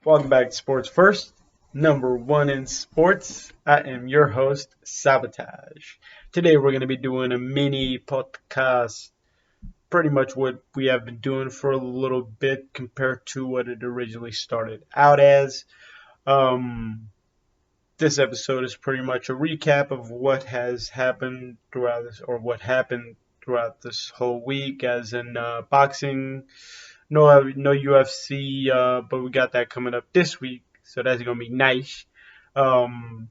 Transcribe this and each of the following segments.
Welcome back to Sports First, number one in sports. I am your host, Sabotage. Today we're going to be doing a mini podcast, pretty much what we have been doing for a little bit compared to what it originally started out as. Um, this episode is pretty much a recap of what has happened throughout this, or what happened throughout this whole week, as in boxing. No UFC, but we got that coming up this week, so that's gonna be nice. Um,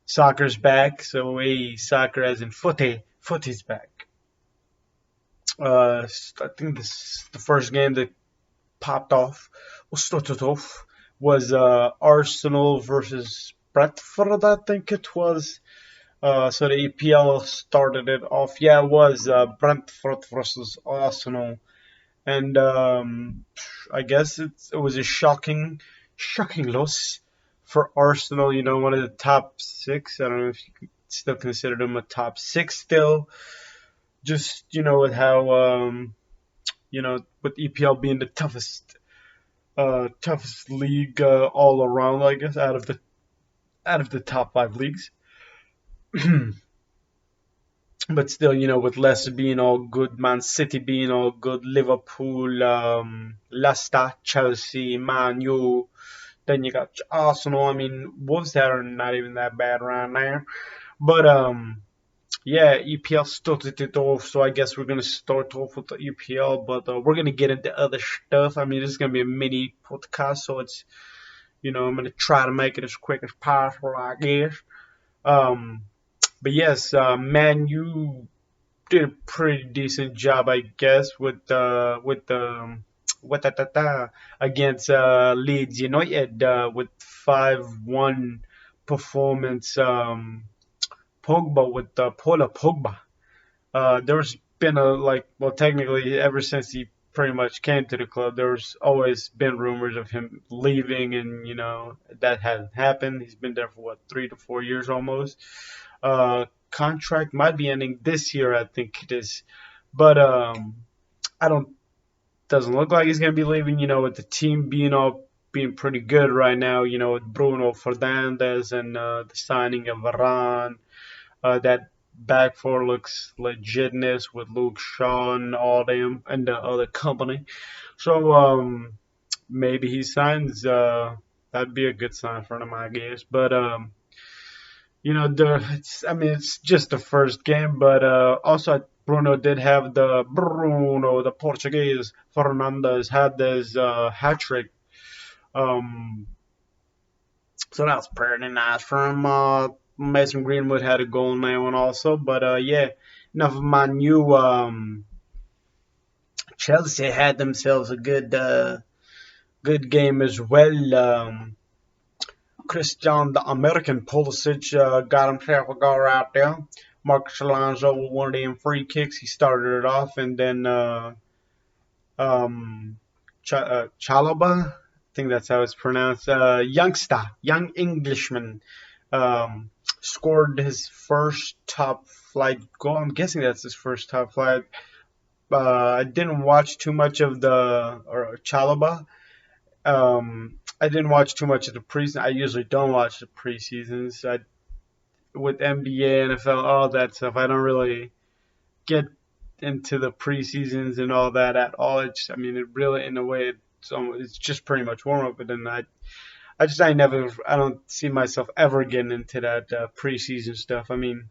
Soccer's back, so hey, soccer as in footy's back. I think the first game that popped off, or started off, was Arsenal versus Brentford. I think it was. So the EPL started it off. Yeah, it was Brentford versus Arsenal. And I guess it was a shocking loss for Arsenal. You know, one of the top six. I don't know if you could still consider them a top six still. Just with how with EPL being the toughest league all around. I guess out of the top five leagues. But still, with Leicester being all good, Man City being all good, Liverpool, Leicester, Chelsea, Man U, then you got Arsenal. I mean, Wolves are not even that bad right now. But yeah, EPL started it off, so I guess we're gonna start off with the EPL, but we're gonna get into other stuff. I mean, this is gonna be a mini podcast, so I'm gonna try to make it as quick as possible, I guess. Um, but yes, Man U did a pretty decent job, I guess, with the against Leeds United with 5-1 performance. Pogba with Paula Pogba. There's been technically ever since he pretty much came to the club, there's always been rumors of him leaving, and that hasn't happened. He's been there for what, 3 to 4 years almost. Contract might be ending this year, I think it is, but I don't. Doesn't look like he's gonna be leaving. With the team being pretty good right now. With Bruno Fernandes and the signing of Varane, that back four looks legitness with Luke Shaw and all them and the other company. So maybe he signs. That'd be a good sign for him, I guess. But it's just the first game, but also Bruno did have the Portuguese Fernandes had this hat trick. Um, so that was pretty nice for him. Mason Greenwood had a goal in that one also, but yeah, enough of my new. Chelsea had themselves a good game as well. Christian, the American Pulisic, got himself a goal right there. Marcus Alonso with one of them free kicks. He started it off, and then um, Chalaba, I think that's how it's pronounced. Young Englishman, scored his first top flight goal. I'm guessing that's his first top flight. I didn't watch too much of the or Chalaba. I didn't watch too much of the preseason. I usually don't watch the preseasons. With NBA, NFL, all that stuff, I don't really get into the preseasons and all that at all. I mean, it really, in a way, it's just pretty much warm up. But then I don't see myself ever getting into that preseason stuff. I mean,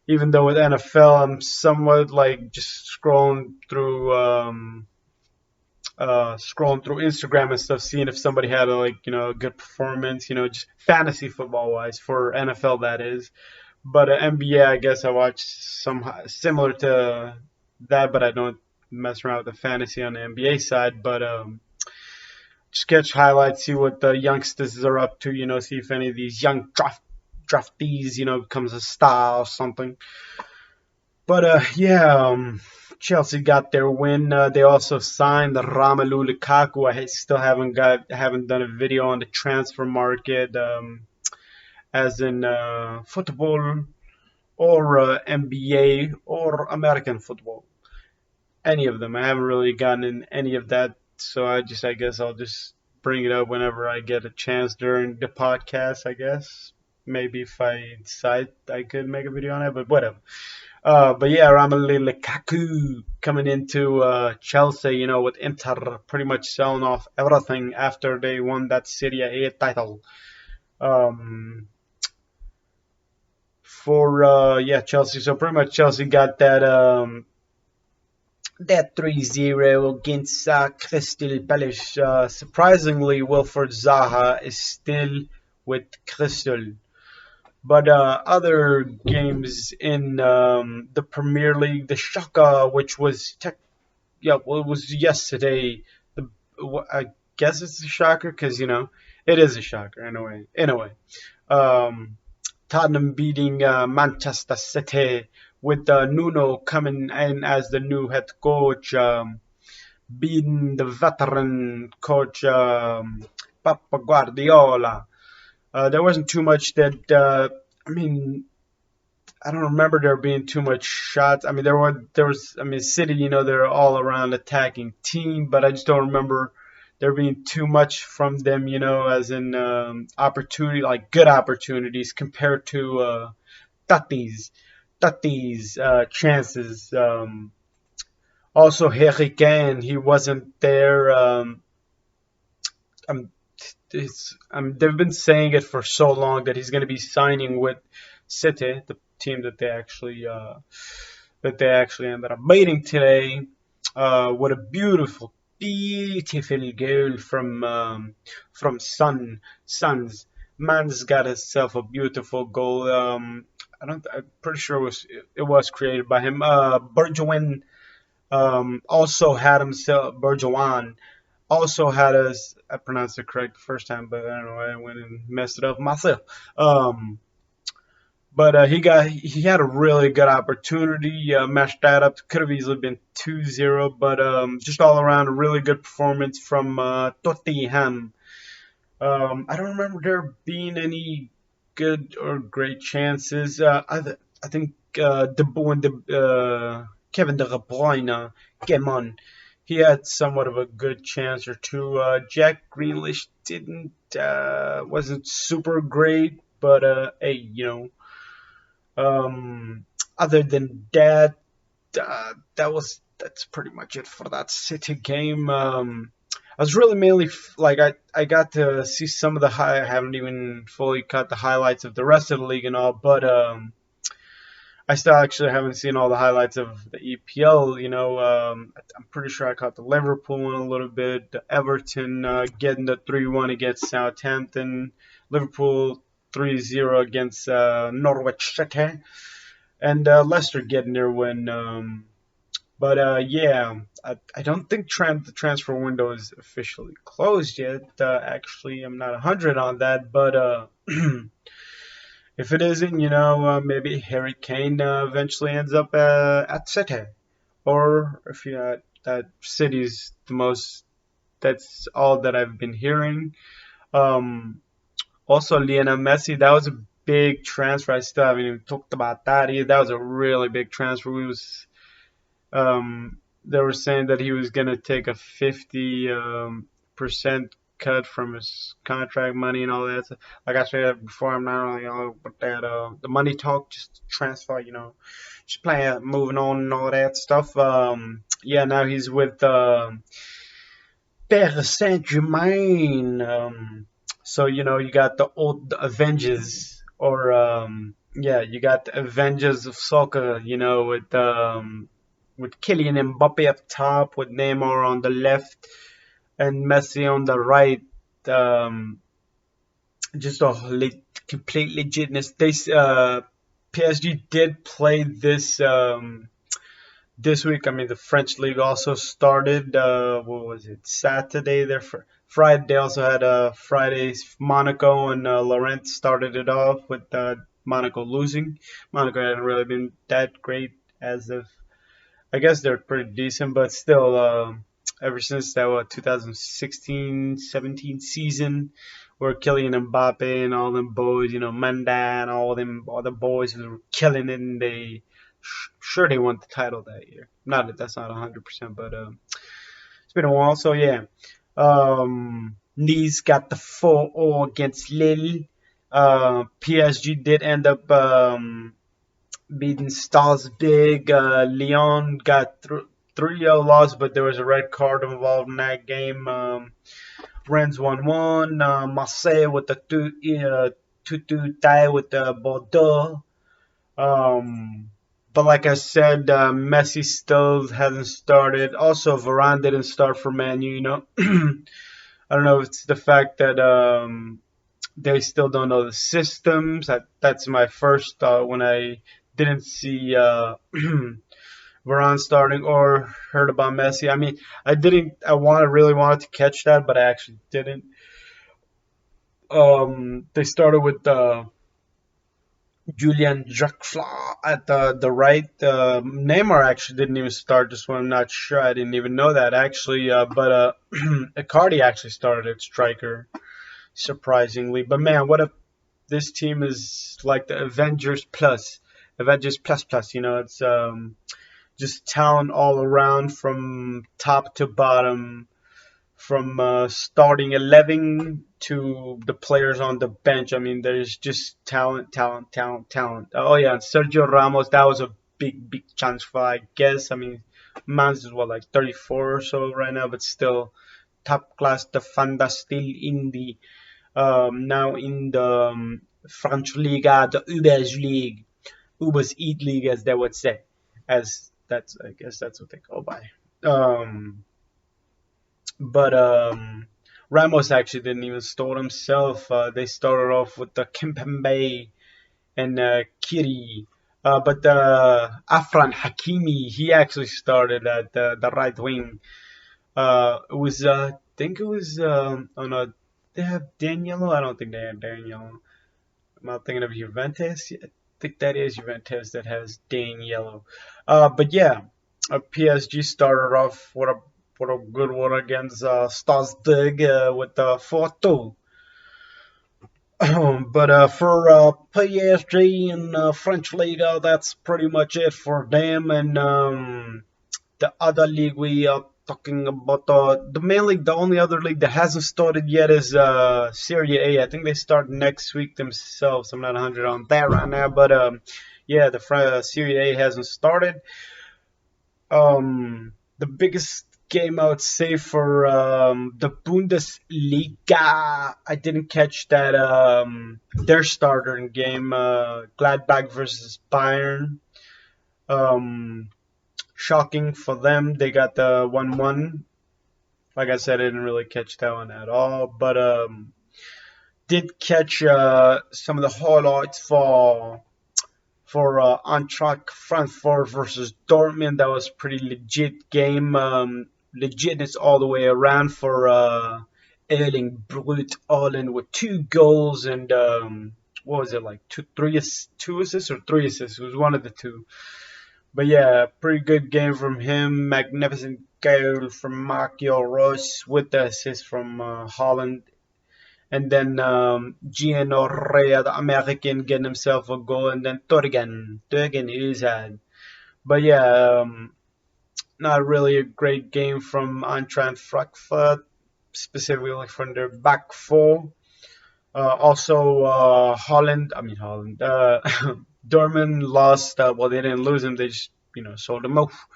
even though with NFL, I'm somewhat like just scrolling through Instagram and stuff, seeing if somebody had a good performance, just fantasy football wise for NFL that is. But NBA, I guess I watch some similar to that, but I don't mess around with the fantasy on the NBA side. But just catch highlights, see what the youngsters are up to, see if any of these young draftees, becomes a star or something. But yeah, Chelsea got their win. They also signed Romelu Lukaku. I still haven't done a video on the transfer market, as in football or NBA or American football. Any of them. I haven't really gotten in any of that, so I guess I'll just bring it up whenever I get a chance during the podcast, I guess. Maybe if I decide I could make a video on it, but whatever. But yeah, Romelu Lukaku coming into Chelsea, with Inter pretty much selling off everything after they won that Serie A title. Um, for Chelsea. So pretty much Chelsea got that 3-0 against Crystal Palace. Surprisingly, Wilfred Zaha is still with Crystal. But other games in the Premier League, the Shaka, which was it was yesterday. The I guess it's a shocker because it is a shocker in a way. Anyway, um, Tottenham beating Manchester City with Nuno coming in as the new head coach, beating the veteran coach Papa Guardiola. There wasn't too much that I mean. I don't remember there being too much shots. I mean, City, they're all around attacking team, but I just don't remember there being too much from them, as in opportunity, like good opportunities compared to Tati's chances. Also, Harry Kane, he wasn't there. Um, they've been saying it for so long that he's going to be signing with City, the team that they actually ended up beating today. With a beautiful goal from Sons. Man's got himself a beautiful goal. I'm pretty sure it was created by him. Bergwijn also had himself Bergwijn also had us. I pronounced it correct the first time, but I don't know. I went and messed it up myself. Um, but he had a really good opportunity. Matched that up. Could have easily been 2-0, but just all around a really good performance from Tottenham. I don't remember there being any good or great chances. I think when Kevin De Bruyne came on, he had somewhat of a good chance or two. Jack Grealish didn't wasn't super great, but hey, other than that, that's pretty much it for that City game. I was really mainly like I got to see some of the high. I haven't even fully caught the highlights of the rest of the league and all, but I still actually haven't seen all the highlights of the EPL. I'm pretty sure I caught the Liverpool one a little bit, the Everton getting the 3-1 against Southampton, Liverpool 3-0 against Norwich City, and Leicester getting their win. But yeah, I don't think the transfer window is officially closed yet. Actually, I'm not 100 on that, but if it isn't, maybe Harry Kane eventually ends up at City, or if that City's the most. That's all that I've been hearing. Um, Also, Lionel Messi, that was a big transfer. I still haven't even talked about that. That was a really big transfer. They were saying that he was gonna take a 50 percent cut from his contract money and all that. So, like I said before, I'm not really all about that. The money talk, just transfer, just playing, moving on and all that stuff. Yeah, now he's with Paris Saint Germain. So you got the Avengers, or yeah, you got the Avengers of soccer. With Kylian Mbappe up top, with Neymar on the left, and Messi on the right. Um, just a complete legitness. PSG did play this week. I mean, the French league also started. What was it? Saturday. Friday. They also had Fridays. Monaco and Laurent started it off with Monaco losing. Monaco hadn't really been that great as of. I guess they're pretty decent, but still, ever since that 2016-17 season, where Kylian Mbappe and all them boys, Manda and all the boys who were killing it, and sure they won the title that year. Not that that's not 100%, but it's been a while. So yeah, um, Nice got the 4-0 against Lille. PSG did end up beating Strasbourg. Lyon got 3-0 loss, but there was a red card involved in that game. Rennes 1-1. Marseille with the 2-2 tie with Bordeaux. Um, but like I said, Messi still hasn't started. Also, Varane didn't start for Man U. I don't know if it's the fact that they still don't know the systems. That's my first thought when I didn't see Varane starting or heard about Messi. I mean, I didn't. Really wanted to catch that, but I actually didn't. They started with Julian Draxler at the right. Neymar actually didn't even start this one. I'm not sure. I didn't even know that actually. But Icardi actually started at striker, surprisingly. But man, what if this team is like the Avengers plus plus. It's just talent all around from top to bottom, from starting 11 to the players on the bench. I mean, there's just talent, talent, talent, talent. Oh yeah, and Sergio Ramos, that was a big, big transfer, I guess. I mean, man's is what, like 34 or so right now, but still top class defender, still in the now in the French Liga, the Ubers League, Ubers Eat League, as they would say, as that's I guess that's what they go by. Um, but Ramos actually didn't even start himself. They started off with the Kimpembe and Kiri. But Afran Hakimi, he actually started at the right wing. It was, I think it was, oh no, they have Daniel. I don't think they have Daniel. I'm not thinking of Juventus. I think that is Juventus that has Dane Yellow. But yeah, PSG started off with a good one against Strasbourg with the 4-2. But for PSG in French Liga, that's pretty much it for them. And the other league we are talking about, the main league, the only other league that hasn't started yet is Serie A. I think they start next week themselves. I'm not 100 on that right now, but yeah, the Serie A hasn't started. The biggest game I would say for the Bundesliga, I didn't catch that their starter in game, Gladbach versus Bayern. Um, Shocking for them, they got the 1-1. Like I said, I didn't really catch that one at all, but did catch some of the highlights for Eintracht Frankfurt versus Dortmund. That was pretty legit game. Legitness all the way around for Erling Brut Haaland with 2 goals and what was it, like two assists or 3 assists? It was one of the two. But yeah, pretty good game from him. Magnificent goal from Marco Reus with the assist from Holland. And then Gino Rea, the American, getting himself a goal. And then Torgen Uzan. But yeah, not really a great game from Eintracht Frankfurt, specifically from their back four. Also, Holland, Dortmund lost. Well, they didn't lose him. They just, sold him off.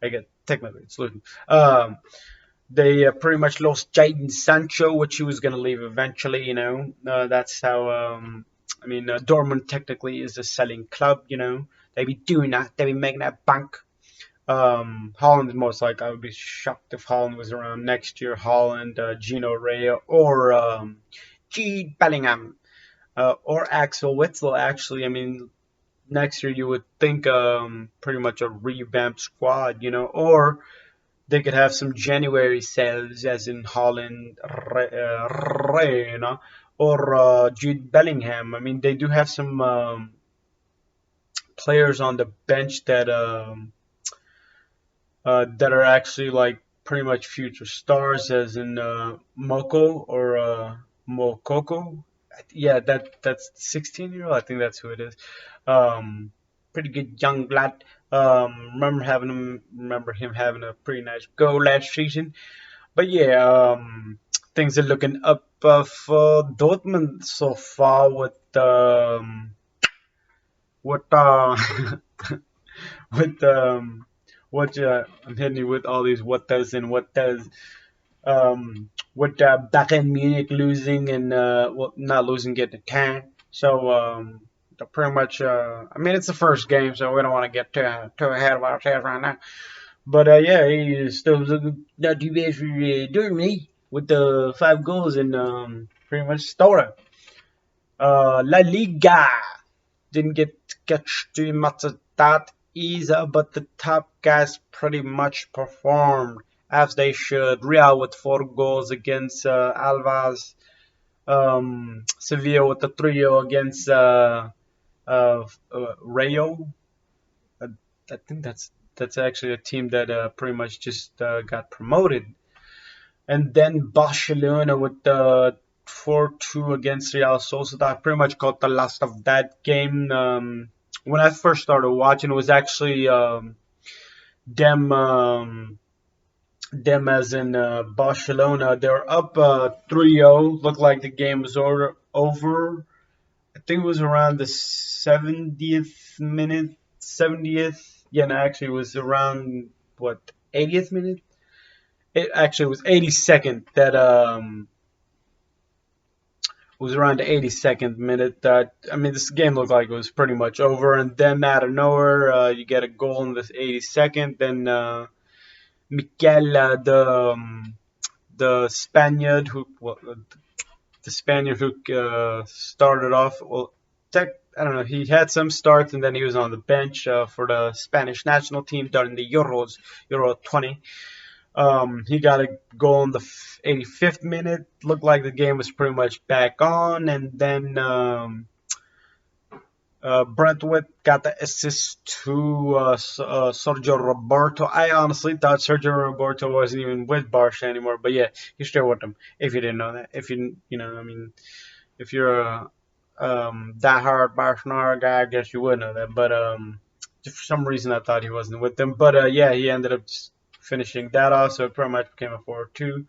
I get technically it's losing. They pretty much lost Jadon Sancho, which he was going to leave eventually. That's how. Dortmund technically is a selling club. They be doing that. They be making that bank. Holland is most like I would be shocked if Holland was around next year. Holland, Gino Rea, or Jude Bellingham, or Axel Witsel. Actually, I mean, next year you would think pretty much a revamped squad, or they could have some January sales, as in Holland, Reina, or Jude Bellingham. I mean, they do have some players on the bench that are actually like pretty much future stars, as in Moko or Mokoko. Yeah, that's 16-year-old. I think that's who it is. Pretty good young lad. Remember him having a pretty nice goal last season. But yeah, things are looking up for Dortmund so far with with what I'm hitting you with all these what does and what does with Bayern Munich losing and well not losing get the can. So they're pretty much I mean it's the first game, so we don't want to get too ahead of ourselves right now. But yeah, he still looking not too bad for Germany with the 5 goals and pretty much started. La Liga didn't get catch too much of that either, but the top guys pretty much performed as they should. Real with 4 goals against Alvas. Sevilla with the 3-0 against Rayo. I, I think that's actually a team that pretty much just got promoted. And then Barcelona with the 4-2 against Real Sociedad. Pretty much caught the last of that game. When I first started watching, it was actually them, them as in Barcelona. They were up 3-0. Looked like the game was over. I think it was around the 70th minute. 70th. Yeah, no, actually, it was around, what, 80th minute? It actually was 82nd that was around the 82nd minute. I mean, this game looked like it was pretty much over, and then out of nowhere, you get a goal in the 82nd. Then Mikel, the Spaniard who well, the Spaniard who started off. Well, I don't know. He had some starts, and then he was on the bench for the Spanish national team during the Euros, Euro 20. He got a goal in the 85th minute. Looked like the game was pretty much back on, and then Brentwood got the assist to Sergio Roberto. I honestly thought Sergio Roberto wasn't even with Barca anymore, but yeah, he's still with them. If you didn't know that, if you know, I mean, if you're a diehard Barcelona guy, I guess you would know that. But just for some reason, I thought he wasn't with them. But yeah, he ended up just finishing that off, so it pretty much became a 4-2.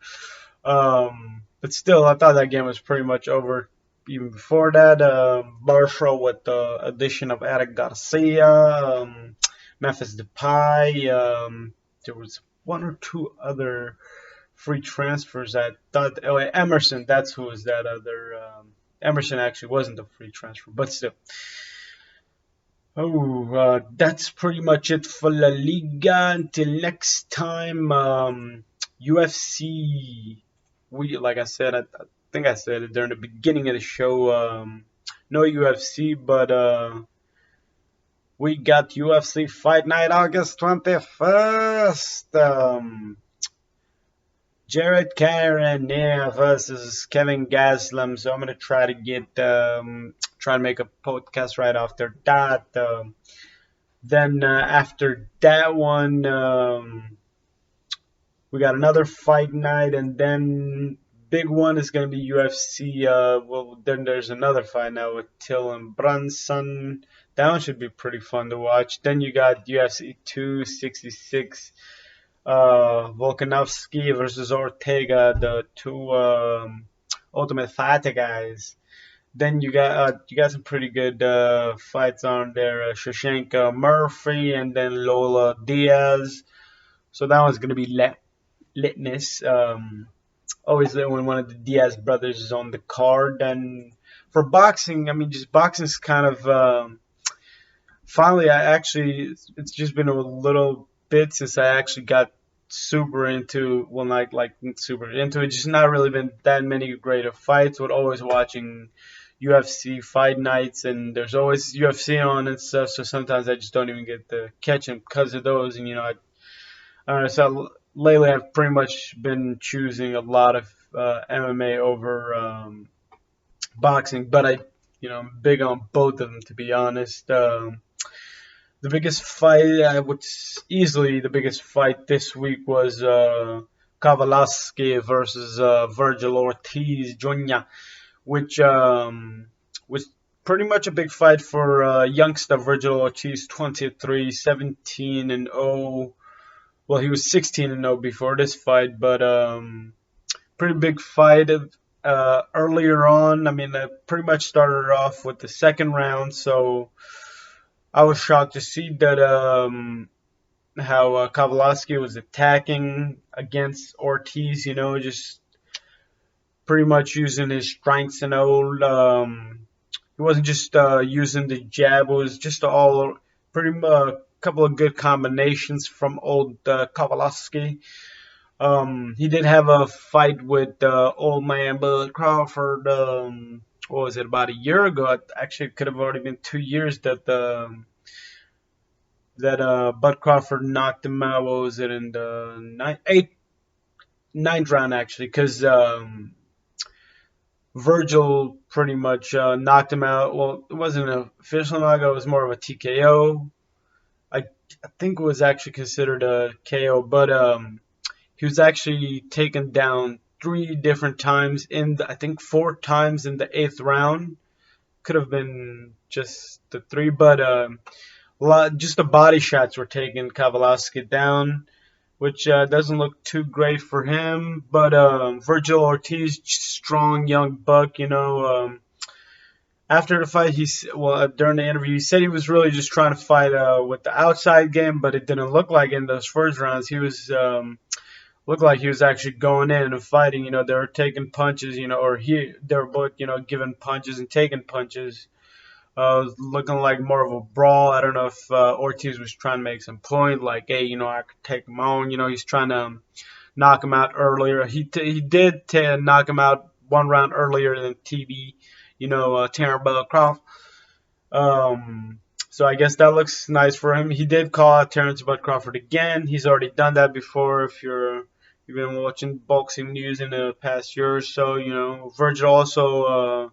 But still, I thought that game was pretty much over even before that. Barca with the addition of Eric Garcia, Memphis Depay. There was one or two other free transfers. I thought, oh, Emerson, that's who was that other. Emerson actually wasn't a free transfer, but still. Oh, that's pretty much it for La Liga. Until next time, UFC. Like I said, I think I said it during the beginning of the show. No UFC, but we got UFC Fight Night August 21st. Jared Cannonier versus Kevin Gaslam. So I'm gonna try to try to make a podcast right after that. Then after that one, we got another fight night, and then big one is gonna be UFC. Well, then there's another fight now with Till and Brunson. That one should be pretty fun to watch. Then you got UFC 266. Volkanovski versus Ortega, the two Ultimate Fighter guys. Then you got some pretty good fights on there. Shoshenko Murphy and then Lola Diaz. So that one's gonna be litness. Always when one of the Diaz brothers is on the card. And for boxing, I mean, just boxing's kind of finally. It's just been a little bit since I actually got super into like super into it. Just not really been that many greater fights. With always watching UFC fight nights, and there's always UFC on and stuff. So sometimes I just don't even get to catch them because of those. And I don't know. So lately I've pretty much been choosing a lot of MMA over boxing, but I'm big on both of them to be honest. The biggest fight, easily the biggest fight this week was Kavalaski versus Virgil Ortiz Jr., which was pretty much a big fight for youngster Virgil Ortiz, 23, 17 and 0. Well, he was 16 and 0 before this fight, but pretty big fight earlier on. I mean, I pretty much started off with the second round, so I was shocked to see that how Kowalski was attacking against Ortiz. Just pretty much using his strengths and all. He wasn't just using the jab; it was just all pretty much a couple of good combinations from old Kowalski. He did have a fight with old man Bud Crawford. What was it, about a year ago? Actually, it could have already been 2 years that Bud Crawford knocked him out. What was it, in the ninth round actually? Because Virgil pretty much knocked him out. Well, it wasn't an official knockout; it was more of a TKO. I think it was actually considered a KO, but he was actually taken down three different times I think four times in the eighth round. Could have been just the three, but just the body shots were taking Kowalski down, which doesn't look too great for him. But Virgil Ortiz, strong young buck, after the fight, during the interview, he said he was really just trying to fight with the outside game, but it didn't look like in those first rounds. He was looked like he was actually going in and fighting. They were taking punches, or they were both, giving punches and taking punches. Looking like more of a brawl. I don't know if Ortiz was trying to make some point, like, hey, I could take him on. He's trying to knock him out earlier. He did knock him out one round earlier than TB, Terrence Bud Crawford. So I guess that looks nice for him. He did call out Terrence Bud Crawford again. He's already done that before. If you've been watching boxing news in the past year or so, Virgil also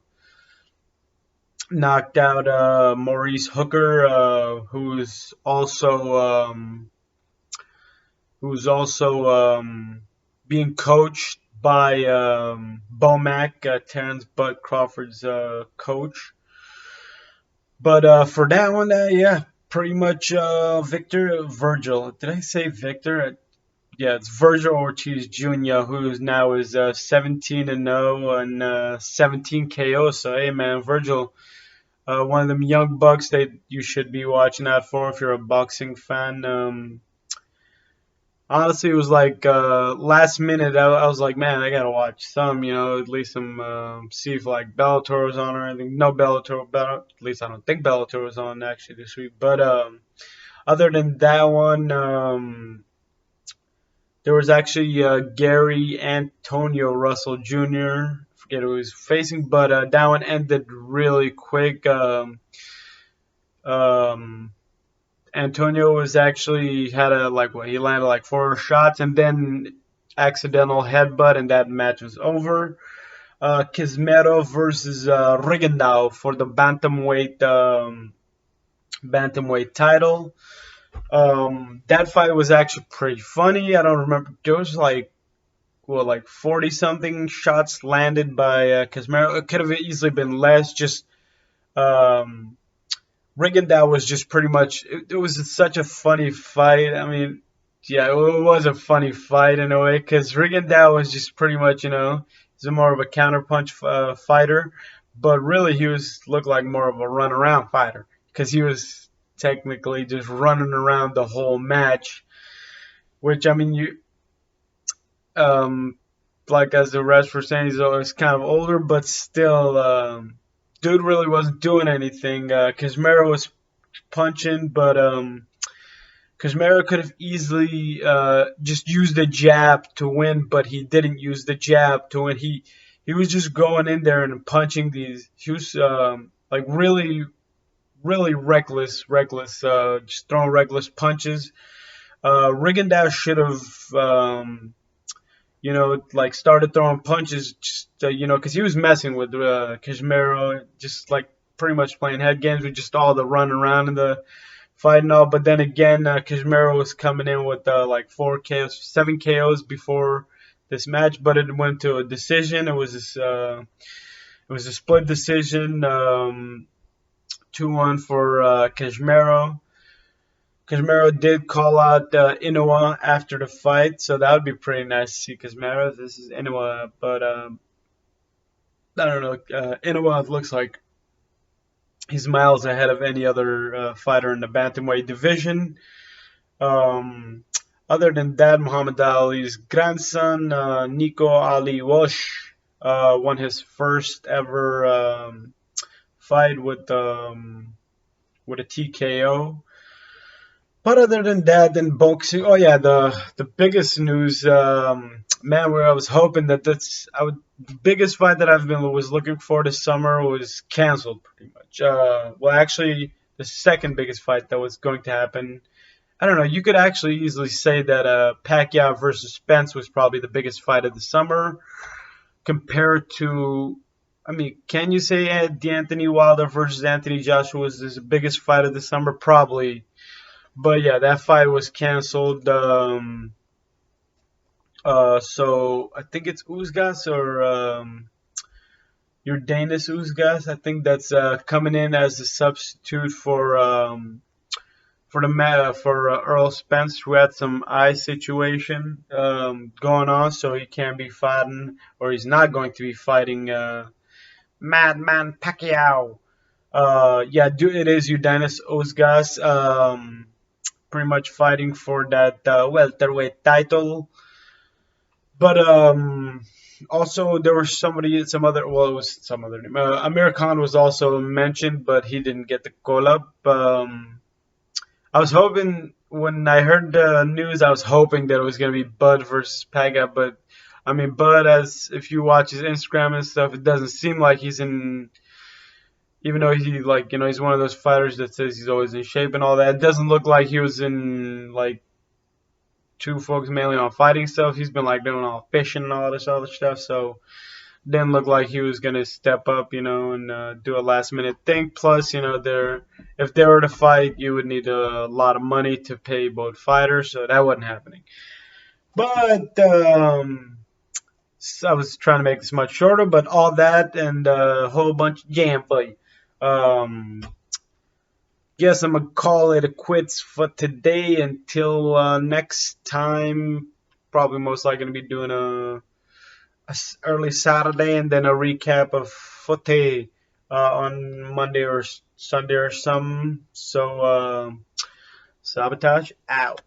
knocked out Maurice Hooker, who's also being coached by Bomac, Terrence Bud Crawford's coach. But for that one, yeah, pretty much Virgil. Did I say Victor? Yeah, it's Virgil Ortiz Jr., who now is 17-0 and 17 KO. So hey, man, Virgil, one of them young bucks that you should be watching out for if you're a boxing fan. Honestly, it was like last minute. I was like, man, I gotta watch some, at least some, see if like Bellator was on or anything. No Bellator, at least I don't think Bellator was on actually this week. But other than that one, there was actually Gary Antonio Russell Jr. Forget who he was facing, but that one ended really quick. Antonio was actually he landed like four shots and then accidental headbutt, and that match was over. Kismero versus Rigondeaux for the bantamweight title. That fight was actually pretty funny. I don't remember. There was like 40 something shots landed by Kismero. It could have easily been less. Just Rigondeaux was just pretty much. It was such a funny fight. I mean, yeah, it was a funny fight in a way because Rigondeaux was just pretty much, he's more of a counterpunch fighter, but really he looked like more of a run around fighter because he was technically just running around the whole match. Which I mean, like as the rest were saying, he's kind of older, but still. Dude really wasn't doing anything. Kismero was punching, but Kismero could have easily just used the jab to win, but he didn't use the jab to win. He was just going in there and punching these. He was like really, really reckless, just throwing reckless punches. Rigondeaux should have. Like started throwing punches, just, because he was messing with Kismero, just like pretty much playing head games with just all the running around and the fight and all. But then again, Kismero was coming in with like 7 KOs before this match, but it went to a decision. It was a split decision, 2-1 for Kismero. Kazmiro did call out Inoue after the fight, so that would be pretty nice to see Kazmiro. This is Inoue, but I don't know. Inoue looks like he's miles ahead of any other fighter in the bantamweight division. Um, Other than that, Muhammad Ali's grandson, Nico Ali Walsh, won his first ever fight with a TKO. But other than that, then boxing. Oh yeah, the biggest news, man. Where I was hoping that the biggest fight that I've been was looking for this summer was canceled pretty much. Well, actually, the second biggest fight that was going to happen. I don't know. You could actually easily say that Pacquiao versus Spence was probably the biggest fight of the summer compared to. I mean, can you say Anthony Wilder versus Anthony Joshua was the biggest fight of the summer? Probably, but yeah, that fight was canceled. So I think it's Uzgas or Jordanis Uzgas. I think that's coming in as a substitute for Earl Spence, who had some eye situation going on, so he can't be fighting, or he's not going to be fighting Madman Pacquiao. Yeah, it is Jordanis Uzgas. Pretty much fighting for that welterweight title. But also there was some other, well, it was some other name. Amir Khan was also mentioned, but he didn't get the call up. I was hoping when I heard the news, I was hoping that it was gonna be Bud versus Paga, but I mean Bud, as if you watch his Instagram and stuff, it doesn't seem like he's in. Even though he like he's one of those fighters that says he's always in shape and all that, it doesn't look like he was in like too focused mainly on fighting stuff. He's been like doing all fishing and all this other stuff, so didn't look like he was gonna step up, and do a last minute thing. Plus, if they were to fight, you would need a lot of money to pay both fighters, so that wasn't happening. But I was trying to make this much shorter, but all that and a whole bunch of gameplay. Um, Guess I'm gonna call it a quits for today until next time. Probably most likely gonna be doing early Saturday and then a recap of Footy on Monday or Sunday or something. So, Sabotage out.